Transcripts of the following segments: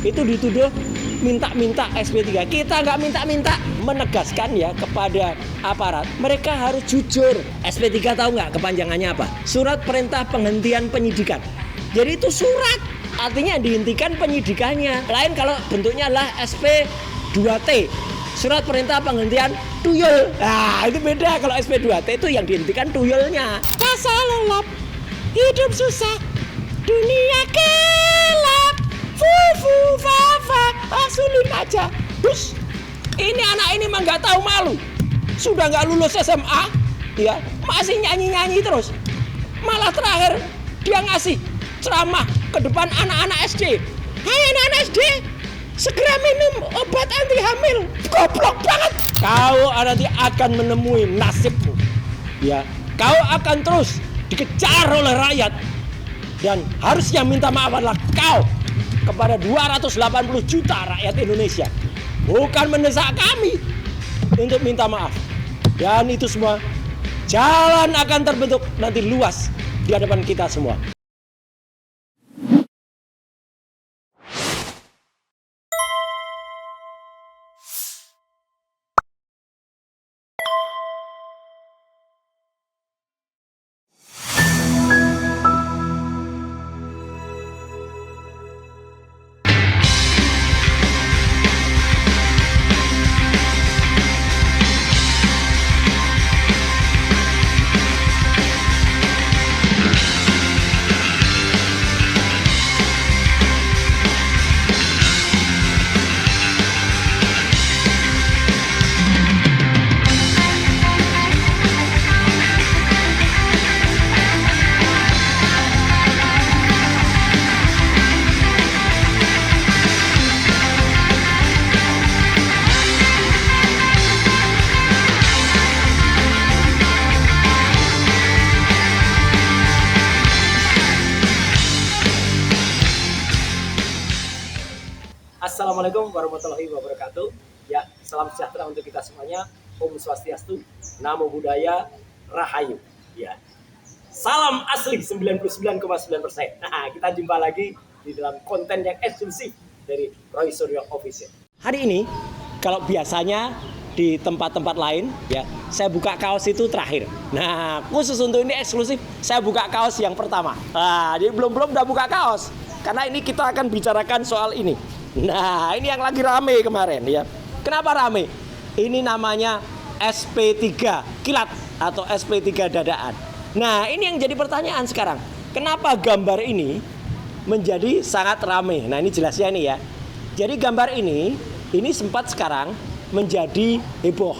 itu dituduh minta-minta SP3. Kita nggak minta-minta, menegaskan ya kepada aparat, mereka harus jujur. SP3 tahu nggak kepanjangannya apa? Surat Perintah Penghentian Penyidikan. Jadi itu surat, artinya dihentikan penyidikannya. Lain kalau bentuknya adalah SP2T, Surat Perintah Penghentian Tuyul. Nah itu beda, kalau SP2T itu yang dihentikan tuyulnya. Pasal 8, hidup susah, dunia gelap, fufu fafa, asulin aja. Bus, ini anak ini mah nggak tahu malu. Sudah nggak lulus SMA, ya masih nyanyi-nyanyi terus. Malah terakhir dia ngasih ceramah ke depan anak-anak SD. Hai anak-anak SD, segera minum obat anti hamil. Goblok banget. Kau nanti akan menemui nasibmu. Ya, kau akan terus dikejar oleh rakyat. Dan harusnya minta maaf adalah kau kepada 280 juta rakyat Indonesia. Bukan mendesak kami untuk minta maaf. Dan itu semua, jalan akan terbentuk nanti luas di hadapan kita semua. Assalamualaikum warahmatullahi wabarakatuh. Ya, salam sejahtera untuk kita semuanya. Om Swastiastu, Namo Buddhaya, Rahayu. Ya, salam asli 99,9%. Nah, kita jumpa lagi di dalam konten yang eksklusif dari Roy Suryo Official. Hari ini, kalau biasanya di tempat-tempat lain, ya, saya buka kaos itu terakhir. Nah, khusus untuk ini eksklusif, saya buka kaos yang pertama. Nah, jadi belum udah buka kaos, karena ini kita akan bicarakan soal ini. Nah, ini yang lagi rame kemarin ya. Kenapa rame? Ini namanya SP3 kilat atau SP3 dadaan. Nah, ini yang jadi pertanyaan sekarang. Kenapa gambar ini menjadi sangat rame? Nah, ini jelasnya nih ya. Jadi gambar ini sempat sekarang menjadi heboh.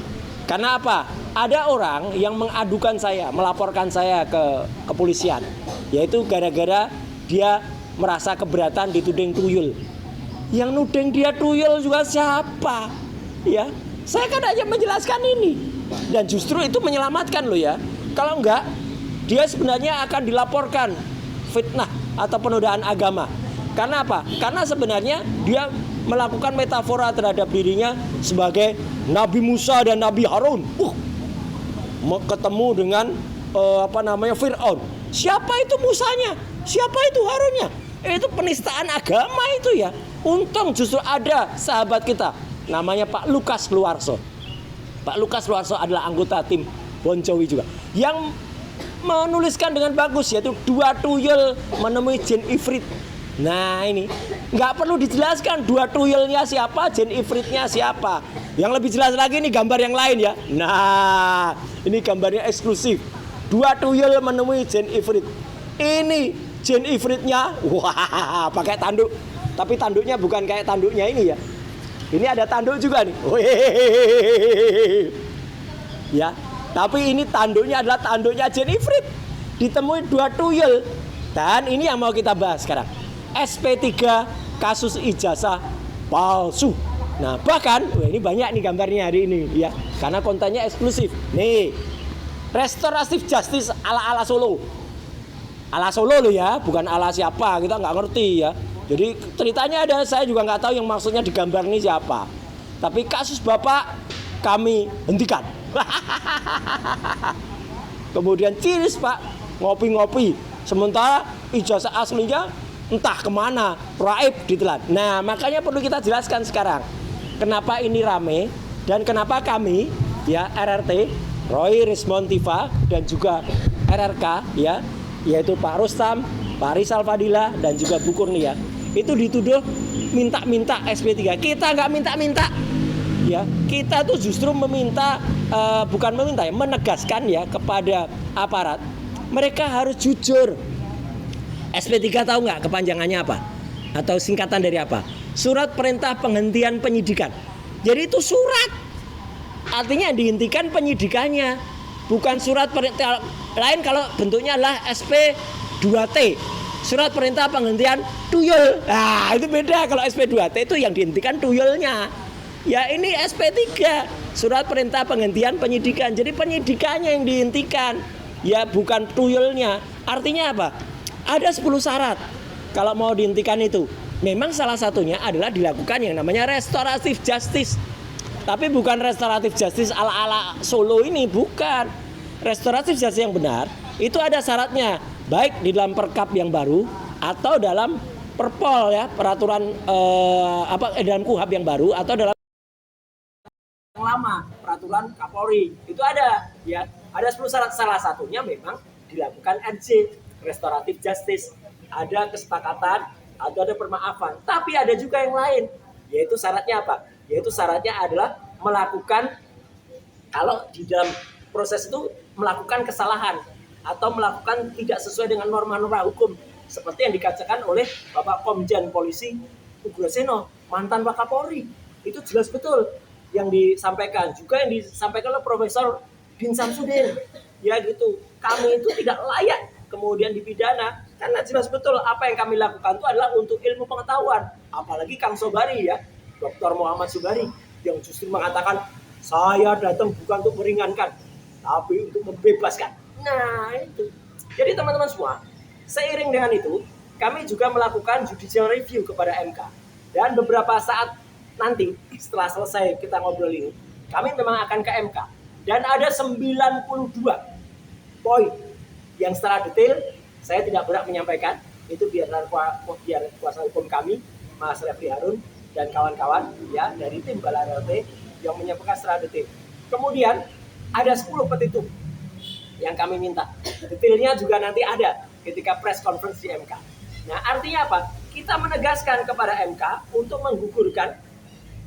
Karena apa? Ada orang yang mengadukan saya, melaporkan saya ke kepolisian. Yaitu gara-gara dia merasa keberatan dituding tuyul. Yang nuding dia tuyul juga siapa? Ya, saya kan hanya menjelaskan ini. Dan justru itu menyelamatkan loh ya. Kalau enggak, dia sebenarnya akan dilaporkan fitnah atau penodaan agama. Karena apa? Karena sebenarnya dia melakukan metafora terhadap dirinya sebagai Nabi Musa dan Nabi Harun. Ketemu dengan Fir'aun. Siapa itu Musanya? Siapa itu Harunnya? Itu penistaan agama itu ya. Untung justru ada sahabat kita namanya Pak Lukas Luarso. Pak Lukas Luarso adalah anggota tim Bon Jovi juga, yang menuliskan dengan bagus, yaitu dua tuyul menemui jin ifrit. Nah ini nggak perlu dijelaskan dua tuyulnya siapa, jin ifritnya siapa. Yang lebih jelas lagi ini gambar yang lain ya. Nah ini gambarnya eksklusif. Dua tuyul menemui jin ifrit. Ini jin ifritnya, wah pakai tanduk. Tapi tanduknya bukan kayak tanduknya ini ya. Ini ada tanduk juga nih. Ya, tapi ini tanduknya adalah tanduknya jin ifrit. Ditemui dua tuyul. Dan ini yang mau kita bahas sekarang. SP3 kasus ijazah palsu. Nah, bahkan ini banyak nih gambarnya hari ini ya. Karena kontennya eksklusif. Nih. Restoratif justice ala-ala Solo. Ala Solo loh ya, bukan ala siapa, kita nggak ngerti ya. Jadi ceritanya ada, saya juga nggak tahu yang maksudnya di gambar ini siapa. Tapi kasus bapak kami hentikan. Kemudian ciris pak, ngopi-ngopi. Sementara ijazah aslinya entah kemana, raib ditelan. Nah, makanya perlu kita jelaskan sekarang kenapa ini rame dan kenapa kami ya RRT, Roy Rismontiva dan juga RRK ya, yaitu Pak Rustam, Pak Rizal Fadila dan juga Bu Kurnia itu dituduh minta-minta SP3. Kita nggak minta-minta ya, kita tuh justru meminta bukan meminta ya, menegaskan ya kepada aparat mereka harus jujur. SP3 tahu nggak kepanjangannya apa? Atau singkatan dari apa? Surat perintah penghentian penyidikan. Jadi itu surat. Artinya dihentikan penyidikannya. Bukan surat perintah lain kalau bentuknya adalah SP2T. Surat perintah penghentian tuyul. Nah, itu beda. Kalau SP2T itu yang dihentikan tuyulnya. Ya ini SP3. Surat perintah penghentian penyidikan. Jadi penyidikannya yang dihentikan. Ya bukan tuyulnya. Artinya apa? Ada 10 syarat kalau mau dihentikan itu. Memang salah satunya adalah dilakukan yang namanya restoratif justice. Tapi bukan restoratif justice ala-ala Solo ini, bukan. Restoratif justice yang benar itu ada syaratnya, baik di dalam perkap yang baru atau dalam perpol ya, peraturan dalam KUHAP yang baru atau dalam yang lama, peraturan Kapolri. Itu ada ya. Ada 10 syarat, salah satunya memang dilakukan RJ, restoratif justice, ada kesepakatan atau ada permaafan. Tapi ada juga yang lain, yaitu syaratnya apa? Yaitu syaratnya adalah melakukan, kalau di dalam proses itu melakukan kesalahan atau melakukan tidak sesuai dengan norma-norma hukum, seperti yang dikatakan oleh Bapak Komjen Polisi Ugroseno, mantan Wakapolri. Itu jelas betul yang disampaikan, juga yang disampaikan oleh Profesor Din Samsudin. Ya gitu, kami itu tidak layak kemudian dipidana, karena jelas betul apa yang kami lakukan itu adalah untuk ilmu pengetahuan. Apalagi Kang Sobari ya, Dr. Muhammad Sobari, yang justru mengatakan saya datang bukan untuk meringankan, tapi untuk membebaskan. Nah itu. Jadi teman-teman semua, seiring dengan itu, kami juga melakukan judicial review kepada MK. Dan beberapa saat nanti, setelah selesai kita ngobrol ini, kami memang akan ke MK. Dan ada 92 poin yang secara detail saya tidak berhak menyampaikan, itu biar kuasa hukum kami Mas Refli Harun dan kawan-kawan ya dari tim Bala RLT yang menyampaikan secara detail. Kemudian ada 10 petitum yang kami minta. Detailnya juga nanti ada ketika press conference di MK. Nah, artinya apa? Kita menegaskan kepada MK untuk menggugurkan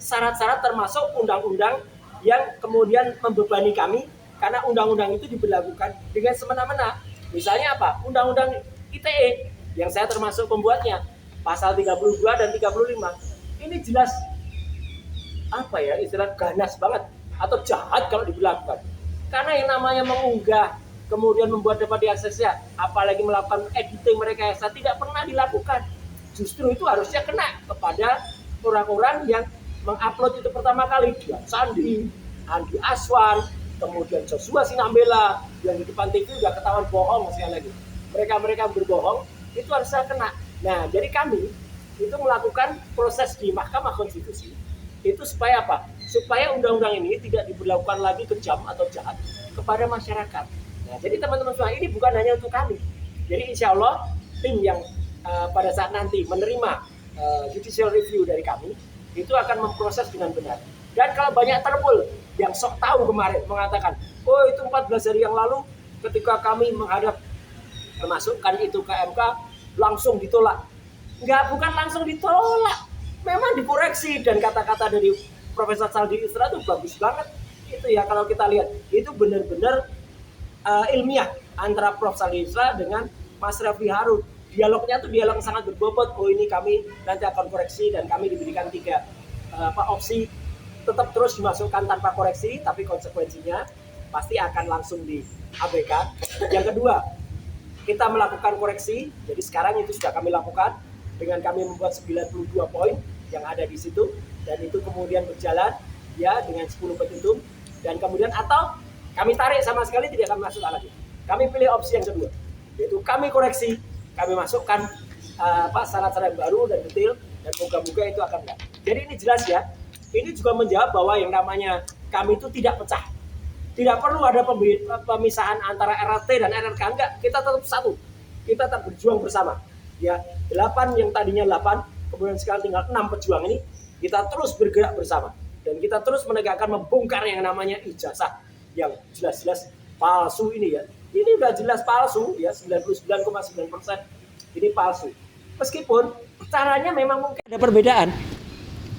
syarat-syarat termasuk undang-undang yang kemudian membebani kami, karena undang-undang itu diberlakukan dengan semena-mena. Misalnya apa? Undang-undang ITE yang saya termasuk pembuatnya, pasal 32 dan 35. Ini jelas apa ya, istilah ganas banget atau jahat kalau diberlakukan. Karena yang namanya mengunggah kemudian membuat dapat diaksesnya, apalagi melakukan editing merekayasa tidak pernah dilakukan. Justru itu harusnya kena kepada orang-orang yang mengupload itu pertama kali, dia Sandi, Andi Aswan, kemudian Joshua Sinambela yang di depan TV udah ketahuan bohong sekali lagi. Mereka berbohong itu harusnya kena. Nah, jadi kami itu melakukan proses di Mahkamah Konstitusi itu supaya apa? Supaya undang-undang ini tidak diberlakukan lagi kejam atau jahat kepada masyarakat. Nah, jadi teman-teman semua, ini bukan hanya untuk kami. Jadi insya Allah tim yang pada saat nanti menerima judicial review dari kami itu akan memproses dengan benar. Dan kalau banyak terpul yang sok tahu kemarin mengatakan, oh itu 14 hari yang lalu ketika kami menghadap memasukkan itu ke MK langsung ditolak. Enggak, bukan langsung ditolak, memang dikoreksi. Dan kata-kata dari Profesor Saldi Isra itu bagus banget. Itu ya kalau kita lihat, itu benar-benar ilmiah antara Prof. Saldi Isra dengan Mas Refli Harun. Dialognya tuh dialog sangat berbobot. Oh ini kami nanti akan koreksi dan kami diberikan 3 opsi. Tetap terus dimasukkan tanpa koreksi, tapi konsekuensinya pasti akan langsung diabaikan. Yang kedua, kita melakukan koreksi. Jadi sekarang itu sudah kami lakukan dengan kami membuat 92 poin yang ada di situ, dan itu kemudian berjalan ya dengan 10 petitum, dan kemudian atau kami tarik sama sekali tidak akan masuk lagi. Kami pilih opsi yang kedua, yaitu kami koreksi, kami masukkan syarat-syarat baru dan detail, dan moga-moga itu akan enggak. Jadi ini jelas ya. Ini juga menjawab bahwa yang namanya kami itu tidak pecah. Tidak perlu ada pemisahan antara RRT dan RRK, enggak. Kita tetap satu. Kita tetap berjuang bersama. Ya, 8 yang tadinya 8, kemudian sekarang tinggal 6 pejuang ini, kita terus bergerak bersama. Dan kita terus menegakkan, membongkar yang namanya ijazah yang jelas-jelas palsu ini ya. Ini udah jelas palsu ya, 99,9% ini palsu. Meskipun caranya memang mungkin ada perbedaan.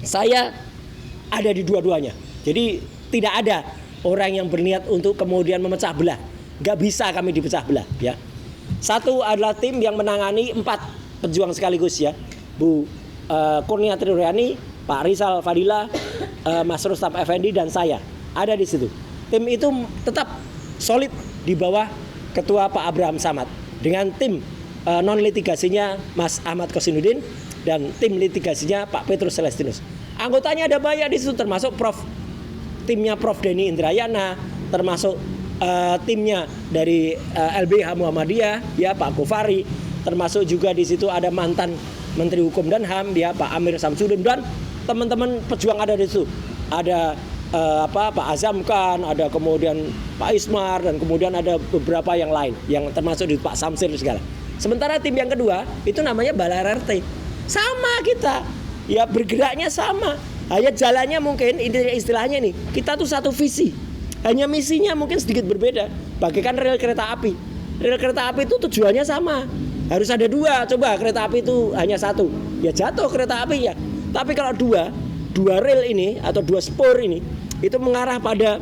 Saya ada di dua-duanya. Jadi tidak ada orang yang berniat untuk kemudian memecah belah. Gak bisa kami dipecah belah ya. Satu adalah tim yang menangani 4 pejuang sekaligus ya. Bu Kurnia Triuriani, Pak Rizal Fadila, Mas Rustam Effendi dan saya ada di situ. Tim itu tetap solid di bawah Ketua Pak Abraham Samad dengan tim non litigasinya Mas Ahmad Kosinudin dan tim litigasinya Pak Petrus Celestinus. Anggotanya ada banyak di situ, termasuk timnya Prof Denny Indrayana, termasuk timnya dari LBH Muhammadiyah ya Pak Gofari, termasuk juga di situ ada mantan Menteri Hukum dan HAM ya Pak Amir Samsudin dan teman-teman pejuang ada di situ. Ada Pak Azam Khan, ada kemudian Pak Ismar dan kemudian ada beberapa yang lain yang termasuk di Pak Samsir segala. Sementara tim yang kedua itu namanya Balar RT. Sama kita. Ya bergeraknya sama. Hanya jalannya mungkin istilahnya nih, kita tuh satu visi. Hanya misinya mungkin sedikit berbeda. Bagaikan rel kereta api. Rel kereta api itu tujuannya sama. Harus ada 2. Coba kereta api itu hanya 1. Ya jatuh kereta apinya. Tapi kalau 2 rel ini atau 2 spur ini itu mengarah pada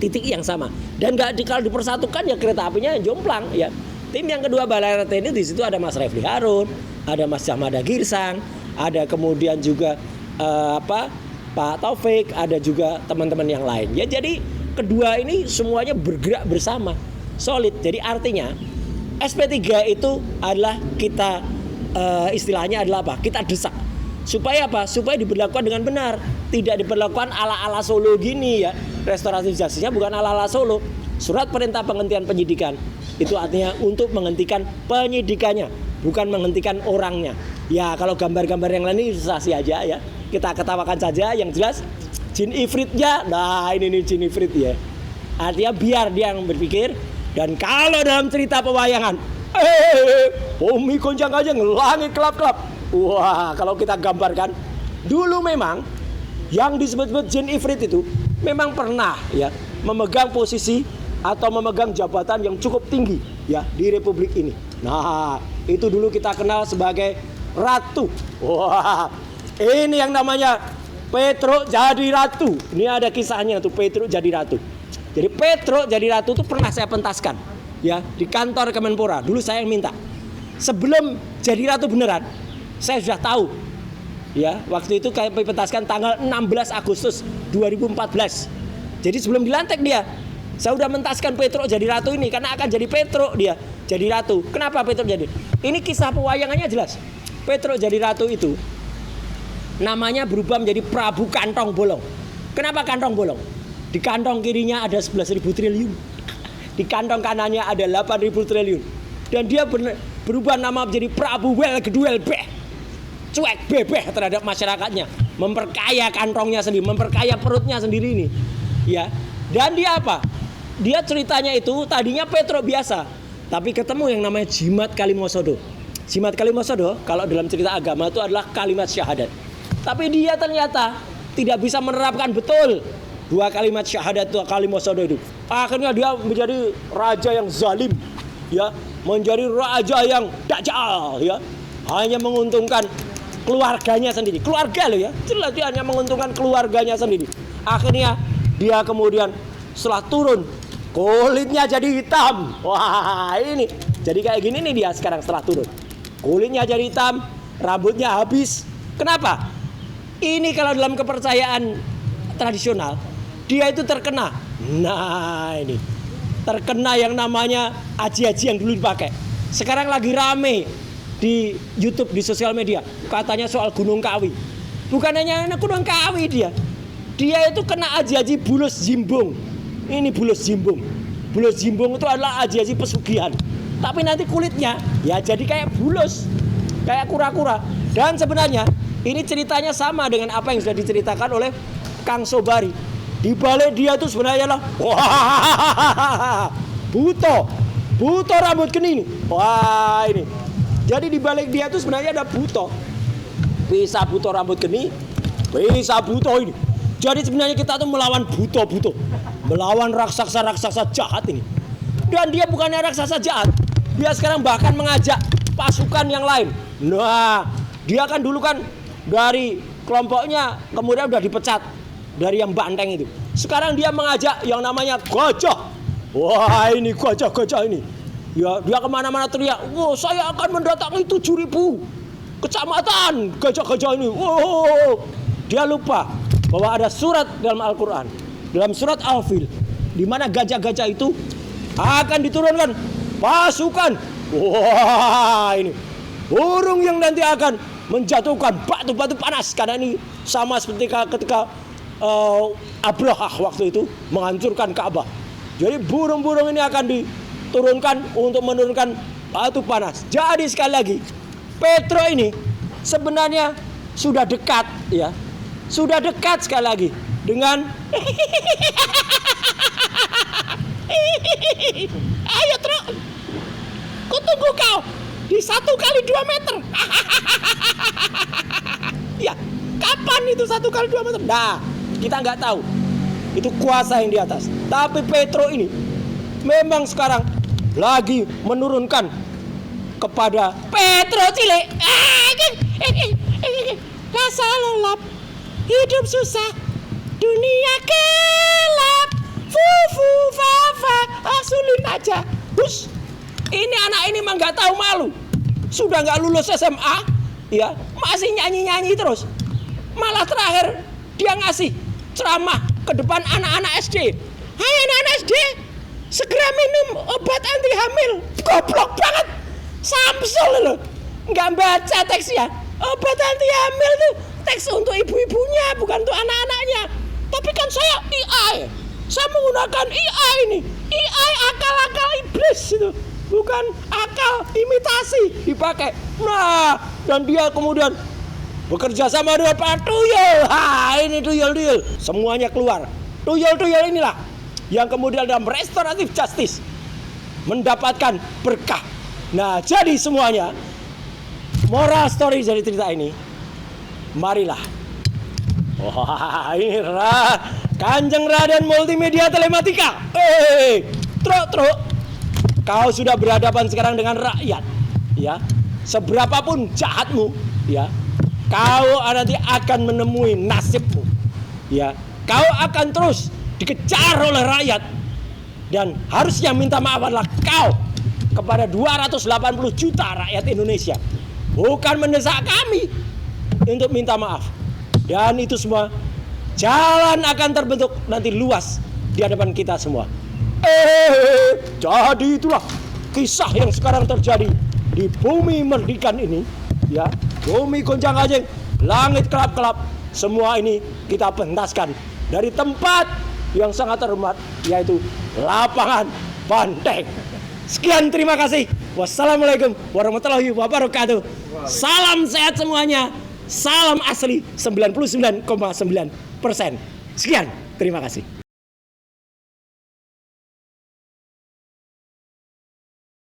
titik yang sama. Dan kalau dipersatukan ya kereta apinya jomplang ya. Tim yang kedua Balar RT ini di situ ada Mas Refli Harun, ada Mas Jahmada Girsang, ada kemudian juga Pak Taufik, ada juga teman-teman yang lain. Ya jadi kedua ini semuanya bergerak bersama, solid. Jadi artinya SP3 itu adalah kita istilahnya adalah apa? Kita desak. Supaya apa? Supaya diberlakukan dengan benar. Tidak diberlakukan ala-ala Solo gini ya. Restoratif justice-nya bukan ala-ala Solo. Surat perintah penghentian penyidikan itu artinya untuk menghentikan penyidikannya, bukan menghentikan orangnya. Ya kalau gambar-gambar yang lain ini sensasi aja ya. Kita ketawakan saja, yang jelas jin ifritnya. Nah ini nih jin ifrit ya. Artinya biar dia yang berpikir. Dan kalau dalam cerita pewayangan, bumi goncang-gancang, langit kelap-kelap. Wah kalau kita gambarkan, dulu memang yang disebut-sebut jin ifrit itu memang pernah ya memegang posisi atau memegang jabatan yang cukup tinggi ya di Republik ini. Nah, itu dulu kita kenal sebagai ratu. Wah, ini yang namanya Petruk jadi ratu. Ini ada kisahnya tuh Petruk jadi ratu. Jadi Petruk jadi ratu itu pernah saya pentaskan ya di kantor Kemenpora. Dulu saya yang minta. Sebelum jadi ratu beneran, saya sudah tahu. Ya, waktu itu kami pentaskan tanggal 16 Agustus 2014. Jadi sebelum dilantik dia, saya udah mentaskan Petruk jadi ratu ini karena akan jadi Petruk dia jadi ratu. Kenapa Petruk jadi? Ini kisah pewayangannya jelas. Petruk jadi ratu itu namanya berubah menjadi Prabu Kantong Bolong. Kenapa Kantong Bolong? Di kantong kirinya ada 11.000 triliun. Di kantong kanannya ada 8.000 triliun. Dan dia berubah nama menjadi Prabu Wel Geduel Beh. Cuek bebeh terhadap masyarakatnya, memperkaya kantongnya sendiri, memperkaya perutnya sendiri ini. Ya. Dan dia apa? Dia ceritanya itu tadinya Petruk biasa, tapi ketemu yang namanya Jimat Kalimosodo. Jimat Kalimosodo kalau dalam cerita agama itu adalah kalimat syahadat. Tapi dia ternyata tidak bisa menerapkan betul 2 kalimat syahadat itu Kalimosodo itu. Akhirnya dia menjadi raja yang zalim, ya, menjadi raja yang dajjal, ya, hanya menguntungkan keluarganya sendiri. Keluarga loh ya, jelas dia hanya menguntungkan keluarganya sendiri. Akhirnya dia kemudian setelah turun kulitnya jadi hitam. Wah ini jadi kayak gini nih dia sekarang setelah turun. Kulitnya jadi hitam, rambutnya habis. Kenapa? Ini kalau dalam kepercayaan tradisional dia itu terkena. Nah ini terkena yang namanya aji-aji yang dulu dipakai. Sekarang lagi rame di YouTube, di sosial media. Katanya soal Gunung Kawi. Bukan hanya Gunung Kawi dia. Dia itu kena aji-aji bulus jimbung. Ini bulus jimbung. Bulus jimbung itu adalah aji-aji pesugihan. Tapi nanti kulitnya ya jadi kayak bulus, kayak kura-kura. Dan sebenarnya ini ceritanya sama dengan apa yang sudah diceritakan oleh Kang Sobari. Di balik dia itu sebenarnya lah, wah, buto rambut kening. Wah ini Jadi di balik dia itu sebenarnya ada Buto. Bisa Buto rambut geni, bisa Buto ini. Jadi sebenarnya kita tuh melawan Buto. Melawan raksasa-raksasa jahat ini. Dan dia bukannya raksasa jahat. Dia sekarang bahkan mengajak pasukan yang lain. Nah, dia kan dulu kan dari kelompoknya kemudian udah dipecat dari yang banteng itu. Sekarang dia mengajak yang namanya gajah. Wah, ini gajah ini. Ya, dia kemana-mana teriak, "Wow, saya akan mendatangi 7.000 kecamatan gajah-gajah ini." Wow, dia lupa bahwa ada surat dalam Al-Quran, dalam surat Al-Fil, di mana gajah-gajah itu akan diturunkan pasukan. Wah, ini burung yang nanti akan menjatuhkan batu-batu panas, karena ini sama seperti ketika Abrahah waktu itu menghancurkan Ka'bah. Jadi burung-burung ini akan diturunkan untuk menurunkan batu panas. Jadi sekali lagi, Petro ini sebenarnya sudah dekat, ya, sudah dekat sekali lagi dengan ayo Tro, ku tunggu kau di 1x2 meter. Ya, kapan itu 1x2 meter? Nah, kita nggak tahu. Itu kuasa yang di atas. Tapi Petro ini memang sekarang lagi menurunkan kepada Petro cilik. Rasa lelap, hidup susah, dunia gelap. Fufu fafa, asulin aja. Bus, ini anak ini mah nggak tahu malu. Sudah nggak lulus SMA, ya masih nyanyi terus. Malah terakhir dia ngasih ceramah ke depan anak-anak SD. Hai anak-anak SD, segera minum obat anti hamil. Goblok banget, Samsul loh, nggak baca teksnya. Obat anti hamil tuh teks untuk ibu-ibunya, bukan untuk anak-anaknya. Tapi kan saya AI, saya menggunakan AI ini. AI akal-akal iblis itu, bukan akal imitasi dipakai. Nah, dan dia kemudian bekerja sama dengan Pak Tuyul. Ini Tuyul. Semuanya keluar. Tuyul inilah yang kemudian dalam restoratif justice mendapatkan berkah. Nah, jadi semuanya, moral story dari cerita ini, marilah. Wah, ini Kanjeng Raden Multimedia Telematika. Tro, kau sudah berhadapan sekarang dengan rakyat, ya. Seberapapun jahatmu, ya, kau nanti akan menemui nasibmu, ya. Kau akan terus dikejar oleh rakyat, dan harusnya minta maaf adalah kau kepada 280 juta rakyat Indonesia, bukan mendesak kami untuk minta maaf. Dan itu semua jalan akan terbentuk nanti luas di hadapan kita semua. Jadi itulah kisah yang sekarang terjadi di bumi Merdikan ini, ya. Bumi gonjang-ganjing, langit kelap-kelap, semua ini kita pentaskan dari tempat yang sangat terhormat, yaitu lapangan Banteng. Sekian, terima kasih. Wassalamualaikum warahmatullahi wabarakatuh. Salam sehat semuanya. Salam asli 99,9%. Sekian, terima kasih.